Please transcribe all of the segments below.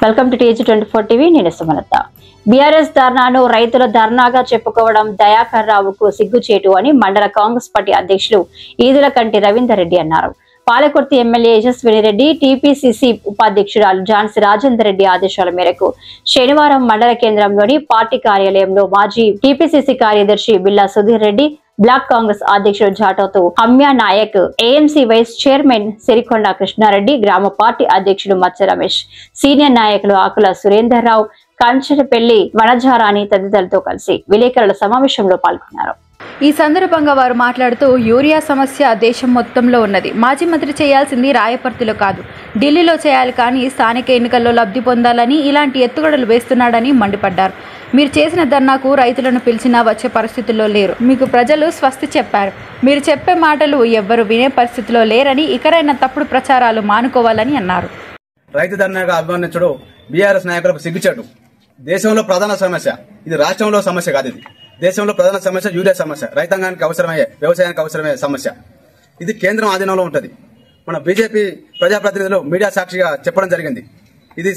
Welcome to TG24 TV. నేను Sumalatha. BRS ధర్నాను రైతుల ధర్నాగా చెప్పుకోవడం దయాకర్ రావుకు సిగ్గుచేటు అని మండల కాంగ్రెస్ పార్టీ అధ్యక్షులు ఈదులకంటి రవీందర్ రెడ్డి అన్నారు. పాలకుర్తి ఎమ్మెల్యే యశస్విని రెడ్డి, టీపీసీసీ ఉపాధ్యక్షురాలు ఝాన్సీ రాజేందర్ రెడ్డి ఆదేశాల మేరకు శనివారం మండల కేంద్రంలోని పార్టీ కార్యాలయంలో మాజీ టీపీసీసీ కార్యదర్శి బిల్లా సుధీర్ రెడ్డి, బ్లాక్ కాంగ్రెస్ అధ్యక్షుడు Jatothu Hamya Naik, AMC vice chairman Sirikonda Krishnareddy, గ్రామ పార్టీ అధ్యక్షుడు మచ్చ రమేష్, సీనియర్ నాయకులు ఆకుల సురేందర్ రావు, కంచరపల్లి వనజారాణి తదితరులతో కలిసి విలేకరుల సమావేశంలో పాల్గొన్నారు. ఈ సందర్భంగా వారు మాట్లాడుతూ యూరియా సమస్య దేశం మొత్తంలో ఉన్నది. మాజీ మంత్రి చేయాల్సింది రాయపర్తిలో కాదు, ఢిల్లీలో చేయాలి. కానీ స్థానిక ఎన్నికల్లో లబ్ధి పొందాలని ఇలాంటి ఎత్తుగడలు వేస్తున్నాడని మండిపడ్డారు. మీరు చేసిన ధర్నాకు రైతులను పిలిచినా వచ్చే పరిస్థితుల్లో లేరు. మీకు ప్రజలు స్వస్తి చెప్పారు. మీరు చెప్పే మాటలు ఎవ్వరు వినే పరిస్థితిలో లేరని, ఇకరైనా తప్పుడు ప్రచారాలు మానుకోవాలని అన్నారు. రైతు ధర్నాగా అభివర్ణించడం బీఆర్ఎస్ నాయకులకు సిగ్గుచేటు. దేశంలో ప్రధాన సమస్య ఇది, రాష్ట్రంలో సమస్య కాదు. ఇది దేశంలో ప్రధాన సమస్య యూరియా సమస్య, రైతాంగానికి అవసరమయ్యే, వ్యవసాయానికి అవసరమయ్యే సమస్య. ఇది కేంద్రం ఆధీనంలో ఉంటుంది. మన బీజేపీ ప్రజాప్రతినిధులు మీడియా సాక్షిగా చెప్పడం జరిగింది. ఇది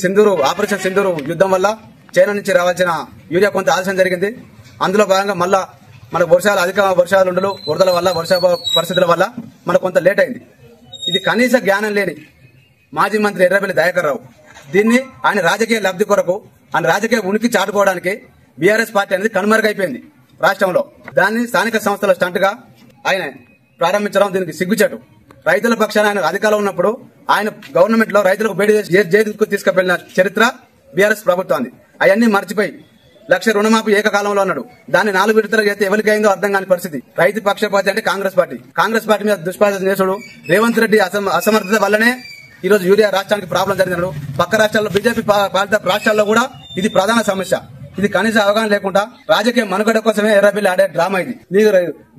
ఆపరేషన్ సింధూరు యుద్ధం వల్ల చైనా నుంచి రావాల్సిన యూరియా కొంత ఆలస్యం జరిగింది. అందులో భాగంగా మళ్ళా మనకు అధిక వర్షాలు ఉండలు, వరదల వల్ల, వర్ష పరిస్థితుల వల్ల మనకు కొంత లేట్ అయింది. ఇది కనీస జ్ఞానం లేని మాజీ మంత్రి ఎర్రబెల్లి దయాకర్ రావు దీన్ని ఆయన రాజకీయ లబ్ధి కొరకు, ఆయన రాజకీయ ఉనికి చాటుకోవడానికి బీఆర్ఎస్ పార్టీ అనేది కనుమరుగైపోయింది రాష్ట్రంలో. దాన్ని స్థానిక సంస్థల స్టంట్ గా ఆయన ప్రారంభించడం దీనికి సిగ్గుచేటు. రైతుల పక్షాన ఆయన అధికారంలో ఉన్నప్పుడు ఆయన గవర్నమెంట్ లో రైతులకు బయట జైలుకు తీసుకువెళ్లిన చరిత్ర బీఆర్ఎస్ ప్రభుత్వాన్ని. అవన్నీ మర్చిపోయి 1,00,000 రుణమాఫీ ఏకకాలంలో అన్నాడు. దాన్ని 4 విడతలు చేస్తే ఎవరికి అయిందో అర్థం కాని పరిస్థితి. రైతు పక్షపాతి అంటే కాంగ్రెస్ పార్టీ మీద దుష్ప్రచారం చేసుడు, రేవంత్ రెడ్డి అసమర్థత వల్లనే ఈ రోజు యూరియా రాష్ట్రానికి ప్రాబ్లం జరిగినాడు. పక్క రాష్ట్రాల్లో, బీజేపీ పాలిత రాష్ట్రాల్లో కూడా ఇది ప్రధాన సమస్య. ఇది కనీస అవగాహన లేకుండా రాజకీయ మనుగడ కోసమే ఎర్రబిల్లి ఆడే డ్రామా ఇది. నీకు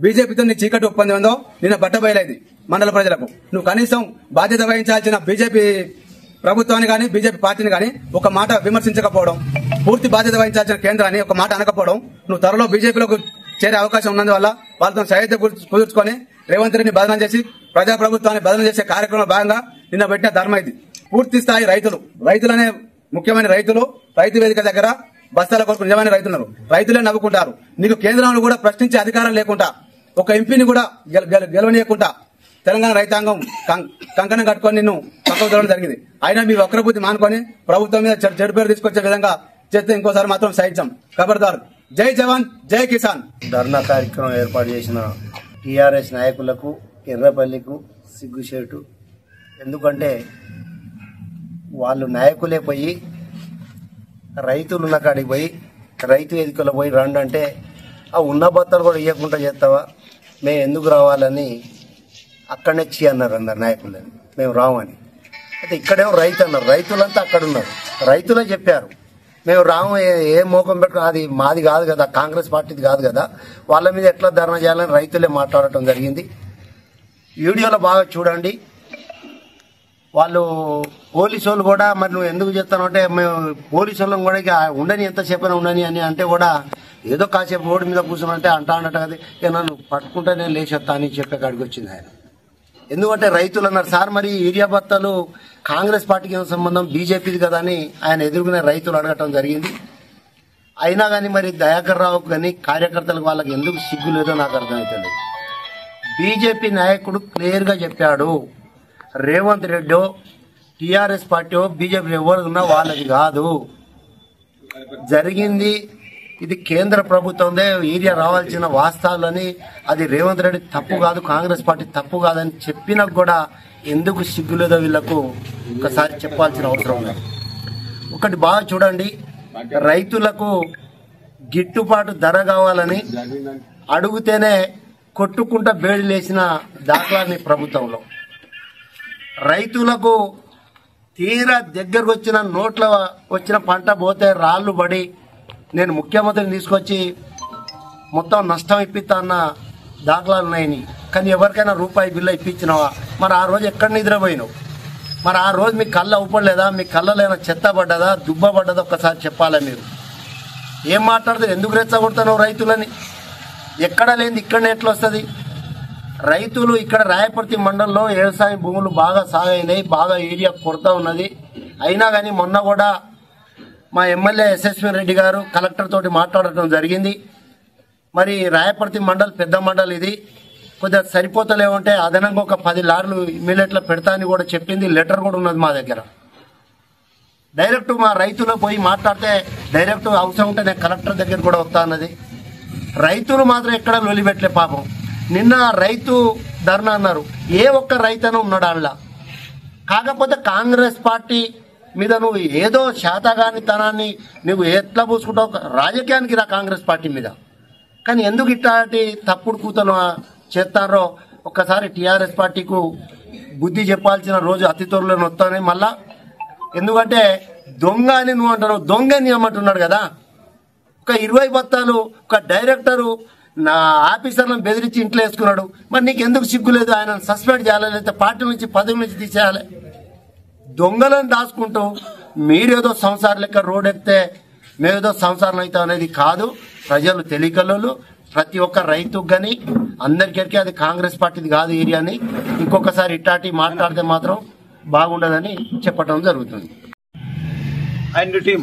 బీజేపీతో నీ చీకటి ఒప్పందం ఏందో నిన్న బట్టబయలైంది మండల ప్రజలకు. నువ్వు కనీసం బాధ్యత వహించాల్సిన బీజేపీ ప్రభుత్వాన్ని గానీ, బీజేపీ పార్టీని గానీ ఒక మాట విమర్శించకపోవడం, పూర్తి బాధ్యత వహించాల్సిన కేంద్రాన్ని ఒక మాట అనకపోవడం, నువ్వు త్వరలో బీజేపీలోకి చేరే అవకాశం ఉన్నందువల్ల వాళ్ళతో సహాయత కుదుర్చుకొని రేవంత్ రెడ్డిని బదనం చేసి ప్రజాప్రభుత్వాన్ని బదనం చేసే కార్యక్రమంలో భాగంగా నిన్న పెట్టిన ధర్మ ఇది. పూర్తి స్థాయి రైతులనే ముఖ్యమైన రైతు వేదిక దగ్గర బస్తాల కొరకు నిజమైన రైతున్నారు. రైతులే నవ్వుకుంటారు. నీకు కేంద్రంలో కూడా ప్రశ్నించే అధికారం లేకుండా, ఒక ఎంపీని కూడా గెలవనీయకుండా తెలంగాణ రైతాంగం కంకణం కట్టుకొని నిన్ను పక్కకు తోలడం జరిగింది. అయినా మీ వక్రబుద్ధి మానుకొని ప్రభుత్వం మీద చెడు పేరు తీసుకొచ్చే విధంగా చేస్తే ఇంకోసారి మాత్రం సహించాం. ఖబర్దార్. జై జవాన్, జై కిసాన్. ధర్నా కార్యక్రమం ఏర్పాటు చేసిన టీఆర్ఎస్ నాయకులకు, ఎర్రపల్లికు సిగ్గుచేటు. ఎందుకంటే వాళ్ళు నాయకులే పోయి రైతులున్న కాడికి పోయి రైతు వేదికలో పోయి రండి అంటే ఆ ఉన్న బత్తలు కూడా ఇవ్వకుండా చేస్తావా, మేము ఎందుకు రావాలని అక్కడనే అన్నారు అందరు నాయకులని, మేము రామని. అయితే ఇక్కడేమో రైతు అన్నారు, రైతులంతా అక్కడ ఉన్నారు, రైతులే చెప్పారు మేము రాము, ఏ మోకం పెట్టుకుని, అది మాది కాదు కదా, కాంగ్రెస్ పార్టీది కాదు కదా, వాళ్ళ మీద ఎట్లా ధర్నా చేయాలని రైతులే మాట్లాడటం జరిగింది. వీడియోలో బాగా చూడండి. వాళ్ళు పోలీసు వాళ్ళు కూడా మరి నువ్వు ఎందుకు చెప్తాను అంటే, మేము పోలీసు వాళ్ళని కూడా ఇక ఉండని, ఎంతసేపైనా ఉండని అని అంటే కూడా ఏదో కాసేపు రోడ్డు మీద కూర్చోమంటే అంట కదా, ఇక నన్ను పట్టుకుంటే నేను లేచేస్తా అని చెప్పే కాడికి వచ్చింది ఆయన. ఎందుకంటే రైతులు అన్నారు సార్, మరి యూరియా బత్తాలు కాంగ్రెస్ పార్టీకి ఏం సంబంధం, బీజేపీది కదా అని ఆయన ఎదుర్కొనే రైతులు అడగటం జరిగింది. అయినా కానీ మరి దయాకర్ రావుకు కానీ కార్యకర్తలకు వాళ్ళకి ఎందుకు సిగ్గు లేదో నాకు అర్థమవుతుంది. బీజేపీ నాయకుడు క్లియర్ గా చెప్పాడు, రేవంత్ రెడ్డో, టీఆర్ఎస్ పార్టీ, బీజేపీ ఎవరు ఉన్నా వాళ్ళది కాదు, జరిగింది ఇది కేంద్ర ప్రభుత్వందే, యూరియా రావాల్సిన వాస్తవాలని, అది రేవంత్ రెడ్డి తప్పు కాదు, కాంగ్రెస్ పార్టీ తప్పు కాదని చెప్పినా కూడా ఎందుకు సిగ్గులేదో వీళ్లకు ఒకసారి చెప్పాల్సిన అవసరం ఉంది. ఒకటి బాగా చూడండి, రైతులకు గిట్టుబాటు ధర కావాలని అడుగుతేనే కొట్టుకుంటా బేడీలేసిన దాఖలాన్ని ప్రభుత్వంలో, రైతులకు తీరా దగ్గరకు వచ్చిన నోట్ల వచ్చిన పంట పోతే రాళ్లు పడి నేను ముఖ్యమంత్రిని తీసుకొచ్చి మొత్తం నష్టం ఇప్పిస్తా అన్న దాఖలాలు ఉన్నాయని, కానీ ఎవరికైనా రూపాయి బిల్లు ఇప్పించినావా? మరి ఆ రోజు ఎక్కడ నిద్రపోయినావు? మరి ఆ రోజు మీ కళ్ళ ఊపడలేదా? మీ కళ్ళలో ఏమైనా చెత్త పడ్డదా, దుబ్బ పడ్డదా? ఒక్కసారి చెప్పాలా మీరు. ఏం మాట్లాడుతారు? ఎందుకు రెచ్చగొడతావు రైతులని? ఎక్కడ లేని ఇక్కడనే ఎట్లా వస్తుంది? రైతులు ఇక్కడ రాయపర్తి మండలంలో వ్యవసాయ భూములు బాగా సాగైనాయి, బాగా ఏరియా కొరత ఉన్నది. అయినా కానీ మొన్న కూడా మా ఎమ్మెల్యే ఎస్ఎస్వి రెడ్డి గారు కలెక్టర్ తోటి మాట్లాడటం జరిగింది. మరి రాయపర్తి మండల్ పెద్ద మండల్, ఇది కొద్దిగా సరిపోతలేమంటే అదనంగా ఒక 10 లారీలు ఇమ్మీడియట్లో పెడతా అని కూడా చెప్పింది. లెటర్ కూడా ఉన్నది మా దగ్గర. డైరెక్ట్ మా రైతులు పోయి మాట్లాడితే డైరెక్ట్ అవసరం ఉంటే నేను కలెక్టర్ దగ్గర కూడా వస్తా అన్నది. రైతులు మాత్రం ఎక్కడ లొలిపెట్టలే పాపం. నిన్న రైతు ధర్నా అన్నారు, ఏ ఒక్క రైతను ఉన్నాడు అందులో. కాకపోతే కాంగ్రెస్ పార్టీ మీద నువ్వు ఏదో శాతగానితనాన్ని నువ్వు ఎట్లా పూసుకుంటావు, రాజకీయానికి రా కాంగ్రెస్ పార్టీ మీద. కానీ ఎందుకు ఇట్లాంటి తప్పుడు కూతలు చేస్తారో ఒక్కసారి టీఆర్ఎస్ పార్టీకు బుద్ధి చెప్పాల్సిన రోజు అతి త్వరలో వస్తానే మళ్ళా. ఎందుకంటే దొంగ అని నువ్వు అంటున్నావు, దొంగ అని అమ్మంటున్నాడు కదా. ఒక 20 బత్తాలు ఒక డైరెక్టరు నా ఆఫీసర్లను బెదిరించి ఇంట్లో వేసుకున్నాడు. మరి నీకు ఎందుకు సిగ్గులేదు? ఆయన సస్పెండ్ చేయాలి, లేకపోతే పార్టీ నుంచి పదవి నుంచి తీసేయాలి. దొంగలను దాచుకుంటూ మీరేదో సంసారం లెక్క రోడ్ ఎక్కితే మేమేదో సంసారం అవుతాం అనేది కాదు. ప్రజలు తెలియకలు ప్రతి ఒక్క రైతుకు కానీ అందరికీ అది కాంగ్రెస్ పార్టీది కాదు ఏరియాని. ఇంకొకసారి ఇట్లాంటి మాట్లాడితే మాత్రం బాగుండదని చెప్పడం జరుగుతుంది. అండ్ టీం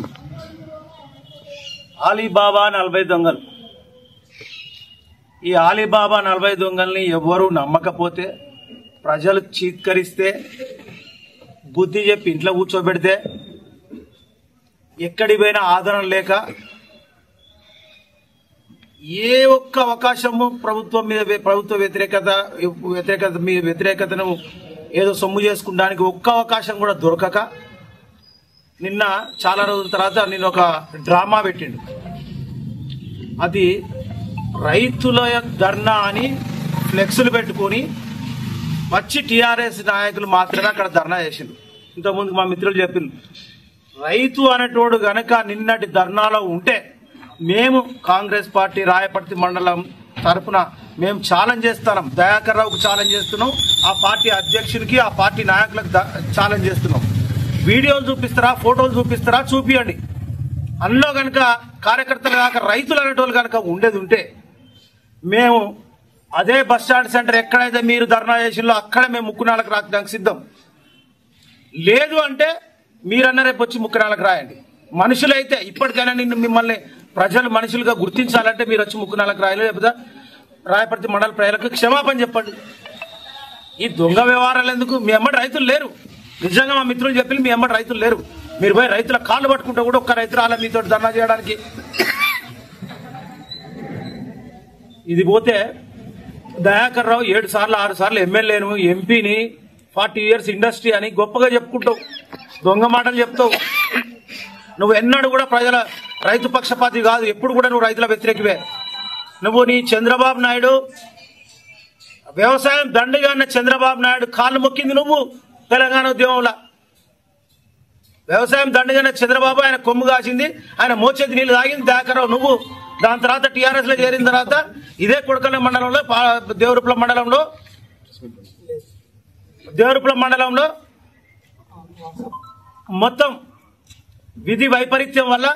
అలీబాబా 40 దొంగలు. ఈ అలీబాబా 40 దొంగల్ని ఎవరు నమ్మకపోతే, ప్రజలు చీత్కరిస్తే, బుద్ధి చెప్పి ఇంట్లో కూర్చోబెడితే, ఎక్కడి పోయినా ఆదరణ లేక ఏ ఒక్క అవకాశము ప్రభుత్వం మీద ప్రభుత్వ వ్యతిరేకతను ఏదో సొమ్ము చేసుకోవడానికి ఒక్క అవకాశం కూడా దొరకక నిన్న చాలా రోజుల తర్వాత నేను ఒక డ్రామా పెట్టిండు. అది రైతుల ధర్నా అని ఫ్లెక్సులు పెట్టుకుని వచ్చి టీఆర్ఎస్ నాయకులు మాత్రమే అక్కడ ధర్నా చేసిండు. ఇంతకుముందు మా మిత్రులు చెప్పింది, రైతు అనేటోడు గనక నిన్నటి ధర్నాలో ఉంటే మేము కాంగ్రెస్ పార్టీ రాయపర్తి మండలం తరఫున మేము ఛాలెంజ్ చేస్తున్నాం. దయాకర్ రావుకు ఛాలెంజ్ చేస్తున్నాం, ఆ పార్టీ అధ్యక్షునికి, ఆ పార్టీ నాయకులకు ఛాలెంజ్ చేస్తున్నాం. వీడియోలు చూపిస్తారా, ఫోటోలు చూపిస్తారా, చూపియండి. అందులో కనుక కార్యకర్తలు కాక రైతులు అనేటోళ్ళు కనుక ఉండేది ఉంటే మేము అదే బస్టాండ్ సెంటర్ ఎక్కడైతే మీరు ధర్నా చేసిందో అక్కడే మేము ముక్కునాలకు రాకడానికి సిద్ధం. లేదు అంటే మీరన్న రేపు వచ్చి ముక్కునాలకు రాయండి. మనుషులైతే ఇప్పటికైనా నిన్ను మిమ్మల్ని ప్రజలు మనుషులుగా గుర్తించాలంటే మీరు వచ్చి ముక్కునాలకు రాయాలి, లేకపోతే రాయపర్తి మండల ప్రజలకు క్షమాపణ చెప్పండి. ఈ దొంగ వ్యవహారాలు ఎందుకు? మీ అమ్మటి రైతులు లేరు. నిజంగా మా మిత్రులు చెప్పి మీ అమ్మటి రైతులు లేరు. మీరు పోయి రైతుల కాళ్ళు పట్టుకుంటే కూడా ఒక్క రైతు రాలే మీతో ధర్నా చేయడానికి. ఇది పోతే దయాకర్ రావు 7 సార్లు 6 సార్లు ఎమ్మెల్యేను, ఎంపీని, 40 years ఇండస్ట్రీ అని గొప్పగా చెప్పుకుంటావు, దొంగ మాటలు చెప్తావు. నువ్వు ఎన్నడూ కూడా ప్రజల రైతు పక్షపాతి కాదు, ఎప్పుడు కూడా నువ్వు రైతుల వ్యతిరేకవే. నువ్వు నీ చంద్రబాబు నాయుడు వ్యవసాయం దండగా ఉన్న చంద్రబాబు నాయుడు కాళ్ళు మొక్కింది నువ్వు తెలంగాణ ఉద్యమంలో. వ్యవసాయం దండగా చంద్రబాబు ఆయన కొమ్ము కాసింది, ఆయన మోచేతి నీళ్లు తాగింది దయాకర్రావు నువ్వు. దాని తర్వాత టీఆర్ఎస్ లో చేరిన తర్వాత ఇదే కొడకల్లి మండలంలో దేవరుపుల మండలంలో మొత్తం విధి వైపరీత్యం వల్ల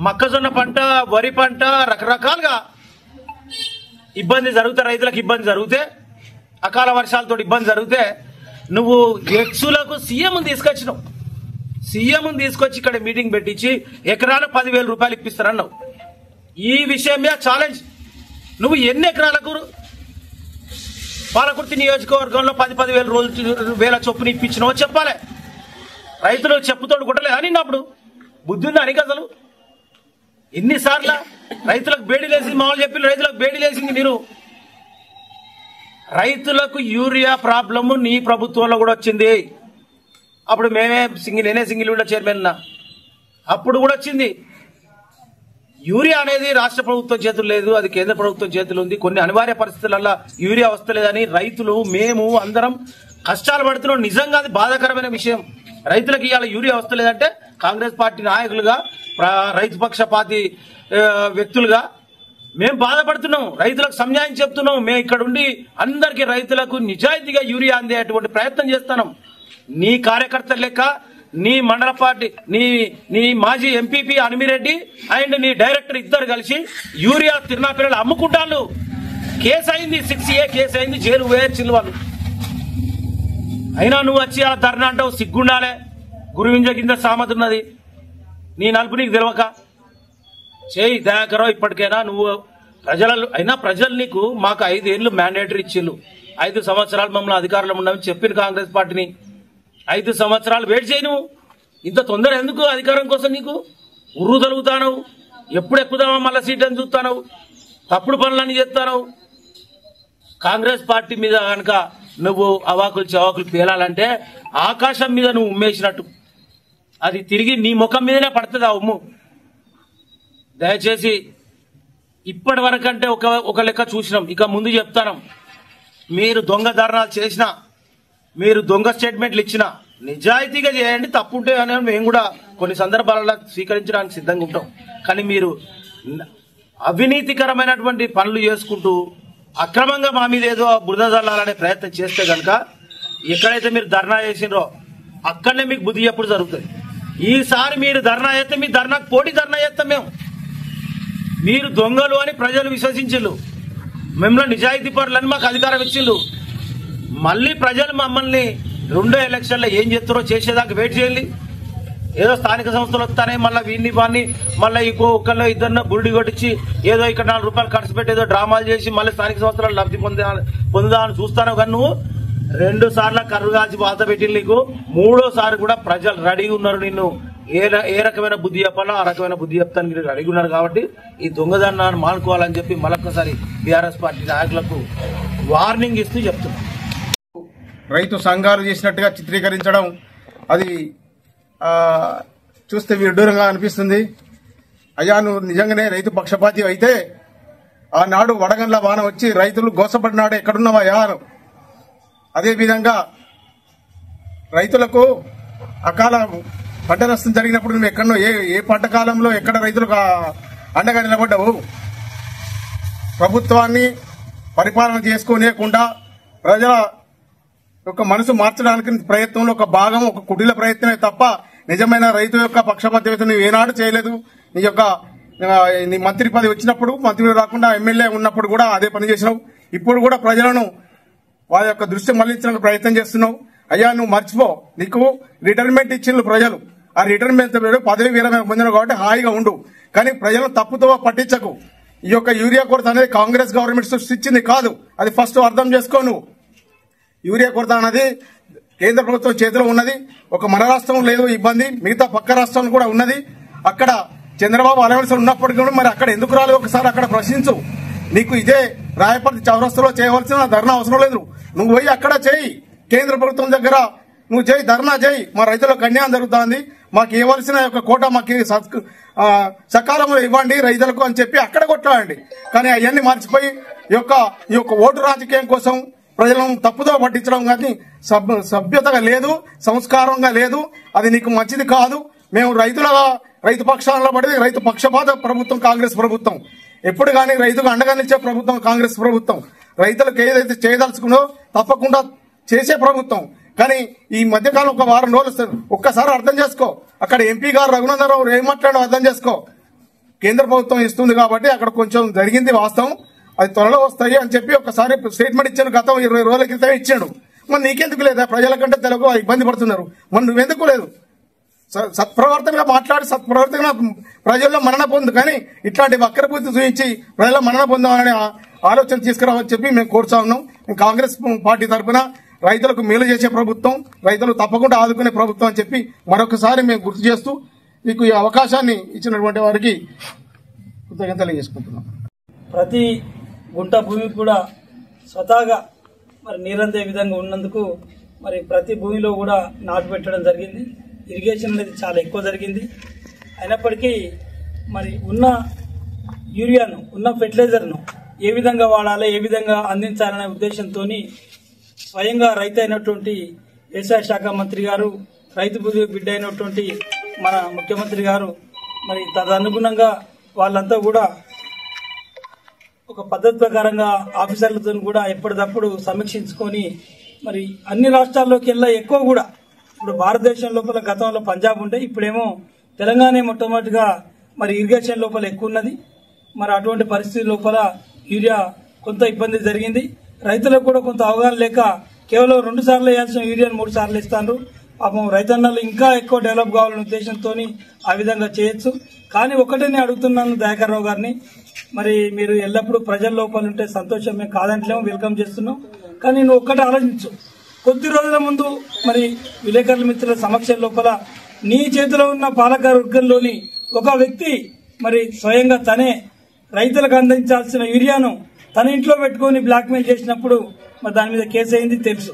మొక్కజొన్న పంట, వరి పంట రకరకాలుగా ఇబ్బంది జరుగుతే, రైతులకు ఇబ్బంది జరిగితే, అకాల వర్షాలతో ఇబ్బంది జరిగితే నువ్వు ఎక్సులకు సీఎం తీసుకొచ్చినావు. సీఎం తీసుకొచ్చి ఇక్కడ మీటింగ్ పెట్టించి ఎకరాలు 10,000 రూపాయలు ఇప్పిస్తారన్నావు. ఈ విషయం మీద ఛాలెంజ్. నువ్వు ఎన్ని ఎకరాలకు పాలకుర్తి నియోజకవర్గంలో 10,000 వేల చొప్పున ఇప్పించినావో చెప్పాలి. రైతులు చెప్పుతోడు కొట్టలేదు అని అప్పుడు బుద్ధి ఉందా నీకు? అసలు ఎన్నిసార్లు రైతులకు బేడీలేసింది, మామూలు చెప్పి రైతులకు బేడీలేసింది మీరు. రైతులకు యూరియా ప్రాబ్లము నీ ప్రభుత్వంలో కూడా వచ్చింది. అప్పుడు నేనే సింగిల్ విండో చైర్మన్ అప్పుడు కూడా వచ్చింది. యూరియా అనేది రాష్ట్ర ప్రభుత్వం చేతులు లేదు, అది కేంద్ర ప్రభుత్వం చేతులు ఉంది. కొన్ని అనివార్య పరిస్థితులలో యూరియా వస్తలేదని రైతులు మేము అందరం కష్టాలు పడుతున్నాం. నిజంగా అది బాధాకరమైన విషయం. రైతులకు ఇవాళ యూరియా వస్తలేదంటే కాంగ్రెస్ పార్టీ నాయకులుగా, రైతు పక్షపాతి వ్యక్తులుగా మేము బాధపడుతున్నాం. రైతులకు సంన్యాయం చెప్తున్నాం. మేము ఇక్కడ ఉండి అందరికీ రైతులకు నిజాయితీగా యూరియా అందేటువంటి ప్రయత్నం చేస్తున్నాం. నీ కార్యకర్త లెక్క నీ మండల పార్టీ నీ మాజీ ఎంపీపీ అనిమిరెడ్డి అండ్ నీ డైరెక్టర్ ఇద్దరు కలిసి యూరియా తిరునాపిల్లలు అమ్ముకుంటాను. కేసు అయింది, 6A కేసు అయింది, జైలు వేయచ్చింది వాళ్ళు. అయినా నువ్వు వచ్చి ఆ ధర్నా అంటావు, సిగ్గుండాలే. గురువింజ కింద సామెత ఉన్నది. నీ నలుపు నీకు తెలియక చేయి దయాకరం. ఇప్పటికైనా నువ్వు ప్రజలు నీకు మాకు 5 ఏళ్లు మ్యాండేటరీ ఇచ్చిళ్ళు, 5 సంవత్సరాలు మమ్మల్ని అధికారంలో ఉండమని చెప్పిన కాంగ్రెస్ పార్టీని 5 సంవత్సరాలు వెయిట్ చేయి. నువ్వు ఇంత తొందర ఎందుకు అధికారం కోసం? నీకు ఉర్రు తలుగుతావు, ఎప్పుడు ఎక్కుదామా మళ్ళా సీట్ అని చూస్తావు, తప్పుడు పనులన్నీ చేస్తావు. కాంగ్రెస్ పార్టీ మీద కనుక నువ్వు అవాకులు చవాకులు పేలాలంటే ఆకాశం మీద నువ్వు ఉమ్మేసినట్టు అది తిరిగి నీ ముఖం మీదనే పడుతుంది ఆ ఉమ్ము. దయచేసి ఇప్పటి వరకంటే ఒక లెక్క చూసినాం, ఇక ముందు చెప్తాను. మీరు దొంగ ధర్నాలు చేసినా, మీరు దొంగ స్టేట్మెంట్లు ఇచ్చినా నిజాయితీగా చేయండి. తప్పుంటే అని మేము కూడా కొన్ని సందర్భాలలో స్వీకరించడానికి సిద్ధంగా ఉంటాం. కానీ మీరు అవినీతికరమైనటువంటి పనులు చేసుకుంటూ అక్రమంగా మా మీద ఏదో బురద జల్లాలనే ప్రయత్నం చేస్తే కనుక ఎక్కడైతే మీరు ధర్నా చేసినరో అక్కడనే మీకు బుద్ధి ఎప్పుడు జరుగుతుంది. ఈసారి మీరు ధర్నా చేస్తే మీ ధర్నాకు పోటీ ధర్నా చేస్తాం మేము. మీరు దొంగలు అని ప్రజలు విశ్వసించిళ్ళు, మిమ్మల్ని నిజాయితీ పరులని మాకు అధికారం ఇచ్చిళ్ళు. మళ్ళీ ప్రజలు మమ్మల్ని 2వ ఎలక్షన్లో ఏం చేస్తారో చేసేదాకా వెయిట్ చేయాలి. ఏదో స్థానిక సంస్థలు వస్తానే మళ్ళీ వీడిని వాడిని మళ్ళీ ఒకళ్ళు ఇద్దరిని బురుడి కొట్టించి ఏదో ఇక్కడ 4 రూపాయలు ఖర్చు పెట్టి ఏదో డ్రామాలు చేసి మళ్ళీ స్థానిక సంస్థలు లబ్ధి పొందుదామని చూస్తాను. కానీ నువ్వు 2 సార్లు కర్రు కాల్చి బాధ పెట్టి నీకు 3వసారి కూడా ప్రజలు రెడీగా ఉన్నారు. నిన్ను ఏ రకమైన బుద్ధి చెప్పాలో ఆ రకమైన బుద్ధి చెప్తానికి రెడీగా ఉన్నారు. కాబట్టి ఈ దొంగదన్నాన్ని మానుకోవాలని చెప్పి మరొకసారి బీఆర్ఎస్ పార్టీ నాయకులకు వార్నింగ్ ఇస్తూ చెప్తున్నాను. రైతు సంఘాలు చేసినట్టుగా చిత్రీకరించడం అది చూస్తే విడ్డూరంగా అనిపిస్తుంది. అయ్యా నువ్వు నిజంగానే రైతు పక్షపాతి అయితే ఆనాడు వడగండ్ల వాన వచ్చి రైతులు గోసపడినాడు ఎక్కడున్నావయ్యా. అదేవిధంగా రైతులకు అకాల పంట నష్టం జరిగినప్పుడు నువ్వు ఎక్కడో ఏ పంట కాలంలో ఎక్కడ రైతులకు అండగా నిలబడ్డావు. ప్రభుత్వాన్ని పరిపాలన చేసుకోలేకుండా ప్రజల యొక్క మనసు మార్చడానికి ప్రయత్నంలో ఒక భాగం, ఒక కుటిల ప్రయత్నమే తప్ప నిజమైన రైతు యొక్క పక్షపాత నువ్వు ఏనాడు చేయలేదు. నీ మంత్రి పదవి వచ్చినప్పుడు, మంత్రి రాకుండా ఎమ్మెల్యే ఉన్నప్పుడు కూడా అదే పని చేసినావు. ఇప్పుడు కూడా ప్రజలను వారి యొక్క దృష్టి మళ్లించడానికి ప్రయత్నం చేస్తున్నావు. అయ్యా నువ్వు మర్చిపో, నీకు రిటైర్మెంట్ ఇచ్చిండ్రు ప్రజలు. ఆ రిటైర్మెంట్ పదవి విరమణ పొందిన కాబట్టి హాయిగా ఉండు. కానీ ప్రజలను తప్పుతో పట్టించకు. ఈ యొక్క యూరియా కొరత అనేది కాంగ్రెస్ గవర్నమెంట్ సృష్టించింది కాదు. అది ఫస్ట్ అర్థం చేసుకో. నువ్వు యూరియా కొరత అనేది కేంద్ర ప్రభుత్వం చేతిలో ఉన్నది. ఒక మన రాష్ట్రం లేదు ఇబ్బంది, మిగతా పక్క రాష్ట్రంలో కూడా ఉన్నది. అక్కడ చంద్రబాబు అలవలసి ఉన్నప్పటికీ కూడా మరి అక్కడ ఎందుకు రాలేదు ఒకసారి అక్కడ ప్రశ్నించు. నీకు ఇదే రాయపర్తి చౌరస్తాలో చేయవలసిన ధర్నా అవసరం లేదు. నువ్వు పోయి అక్కడ చేయి, కేంద్ర ప్రభుత్వం దగ్గర నువ్వు చేయి, ధర్నా చేయి. మా రైతులకు అన్యాయం జరుగుతుంది, మాకు ఇవ్వాల్సిన యొక్క కోట మాకు సకాలంలో ఇవ్వండి రైతులకు అని చెప్పి అక్కడ కొట్లాడండి. కానీ అవన్నీ మర్చిపోయి ఈ యొక్క ఓటు రాజకీయం కోసం ప్రజలను తప్పుదో పట్టించడం కానీ సభ్యతగా లేదు, సంస్కారంగా లేదు. అది నీకు మంచిది కాదు. మేము రైతు పక్షాలలో పడి రైతు పక్షపాత ప్రభుత్వం కాంగ్రెస్ ప్రభుత్వం. ఎప్పుడు కానీ రైతుకు అండగా నిలిచే ప్రభుత్వం కాంగ్రెస్ ప్రభుత్వం. రైతులకు ఏదైతే చేయదలుచుకుందో తప్పకుండా చేసే ప్రభుత్వం. కానీ ఈ మధ్యకాలం ఒక వారం రోజులు ఒక్కసారి అర్థం చేసుకో. అక్కడ ఎంపీ గారు రఘునందన్ రావు ఏం మాట్లాడో అర్థం చేసుకో. కేంద్ర ప్రభుత్వం ఇస్తుంది కాబట్టి అక్కడ కొంచెం జరిగింది వాస్తవం, అది త్వరలో వస్తాయి అని చెప్పి ఒకసారి స్టేట్మెంట్ ఇచ్చాను. గతం 20 రోజుల క్రితమే ఇచ్చాడు. మరి నీకెందుకు లేదా? ప్రజల కంటే తెలుగు ఇబ్బంది పడుతున్నారు, మరి నువ్వెందుకు లేదు? సత్ప్రవర్తనగా మాట్లాడి సత్ప్రవర్తనగా ప్రజల్లో మరణ పొందు. కానీ ఇట్లాంటి వక్రబుద్ధి చూపించి ప్రజల్లో మరణ పొందామనే ఆలోచన తీసుకురావని చెప్పి మేము కోరుతా ఉన్నాం. మేము కాంగ్రెస్ పార్టీ తరఫున రైతులకు మేలు చేసే ప్రభుత్వం, రైతులు తప్పకుండా ఆదుకునే ప్రభుత్వం అని చెప్పి మరొకసారి మేము గుర్తు చేస్తూ మీకు ఈ అవకాశాన్ని ఇచ్చినటువంటి వారికి కృతజ్ఞతలు తెలియజేసుకుంటున్నాం. ప్రతి గుంట భూమి కూడా స్వతహాగా మరి నీరందే విధంగా ఉన్నందుకు మరి ప్రతి భూమిలో కూడా నాటు పెట్టడం జరిగింది. ఇరిగేషన్ అనేది చాలా ఎక్కువ జరిగింది. అయినప్పటికీ మరి ఉన్న యూరియాను, ఉన్న ఫెర్టిలైజర్ను ఏ విధంగా వాడాలి, ఏ విధంగా అందించాలనే ఉద్దేశంతో స్వయంగా రైతు అయినటువంటి వ్యవసాయ శాఖ మంత్రి గారు, రైతు బిడ్డ అయినటువంటి మన ముఖ్యమంత్రి గారు మరి తదనుగుణంగా వాళ్ళంతా కూడా ఒక పద్ధతి ప్రకారంగా ఆఫీసర్లతో కూడా ఎప్పటికప్పుడు సమీక్షించుకొని మరి అన్ని రాష్ట్రాల్లోకి వెళ్ళా ఎక్కువ కూడా ఇప్పుడు భారతదేశం లోపల గతంలో పంజాబ్ ఉంటే ఇప్పుడేమో తెలంగాణ మొట్టమొదటిగా మరి ఇరిగేషన్ లోపల ఎక్కువ ఉన్నది. మరి అటువంటి పరిస్థితి లోపల యూరియా కొంత ఇబ్బంది జరిగింది. రైతులకు కూడా కొంత అవగాహన లేక కేవలం 2 సార్లు వేయాల్సిన యూరియాను 3 సార్లు ఇస్తారు. పాపం రైతన్నలు ఇంకా ఎక్కువ డెవలప్ కావాలనే ఉద్దేశంతో ఆ విధంగా చేయొచ్చు. కానీ ఒకటే నేను అడుగుతున్నాను దయాకర్ రావు గారిని, మరి మీరు ఎల్లప్పుడూ ప్రజల లోపల ఉంటే సంతోషం, మేము కాదంటలేమో, వెల్కమ్ చేస్తున్నాం. కానీ నువ్వు ఒక్కటే ఆలోచించు, కొద్ది రోజుల ముందు మరి విలేకరుల మిత్రుల సమక్షం లోపల నీ చేతిలో ఉన్న పాలకవర్గంలోని ఒక వ్యక్తి మరి స్వయంగా తనే రైతులకు అందించాల్సిన యూరియాను తన ఇంట్లో పెట్టుకుని బ్లాక్మెయిల్ చేసినప్పుడు మరి దాని మీద కేసు అయింది తెలుసు.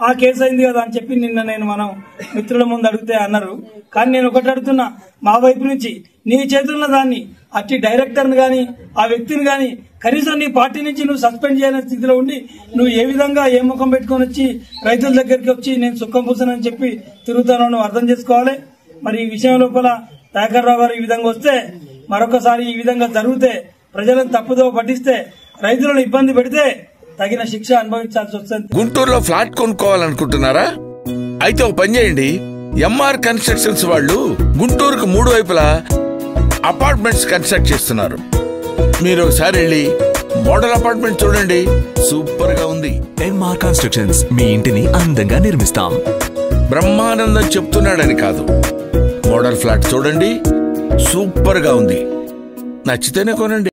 ఆ కేసు అయింది కదా అని చెప్పి నిన్న నేను మనం మిత్రుల ముందు అడిగితే అన్నారు. కానీ నేను ఒకటి అడుగుతున్నా, మా వైపు నుంచి నీ చేతుల్లో దాన్ని అట్టి డైరెక్టర్ని గాని ఆ వ్యక్తిని గాని కనీసం నీ పార్టీ నుంచి నువ్వు సస్పెండ్ చేయని స్థితిలో ఉండి నువ్వు ఏ విధంగా ఏ ముఖం పెట్టుకుని వచ్చి రైతుల దగ్గరికి వచ్చి నేను సుఖం పూసనని చెప్పి తిరుగుతానో నువ్వు అర్థం చేసుకోవాలి. మరి ఈ విషయం లోపల దయాకర్ రావు గారు ఈ విధంగా వస్తే, మరొకసారి ఈ విధంగా జరిగితే, ప్రజలను తప్పుదో పట్టిస్తే, రైతులను ఇబ్బంది పెడితే తగిన శిక్ష అనుభవించాల్సి వస్తుంది. గుంటూరులో ఫ్లాట్ కొనుక్కోవాలనుకుంటున్నారా? అయితే ఒక పని చేయండి, ఎంఆర్ కన్స్ట్రక్షన్స్ వాళ్ళు గుంటూరుకు 3 వైపులా అపార్ట్మెంట్స్ కన్స్ట్రక్ట్ చేస్తున్నారు. మీరు ఒకసారి వెళ్ళి మోడల్ అపార్ట్మెంట్ చూడండి, సూపర్ గా ఉంది. ఎంఆర్ కన్స్ట్రక్షన్స్, మీ ఇంటిని అందంగా నిర్మిస్తాం. బ్రహ్మానందం చెప్తున్నాడని కాదు, మోడల్ ఫ్లాట్ చూడండి, సూపర్ గా ఉంది. నచ్చితేనే కొనండి.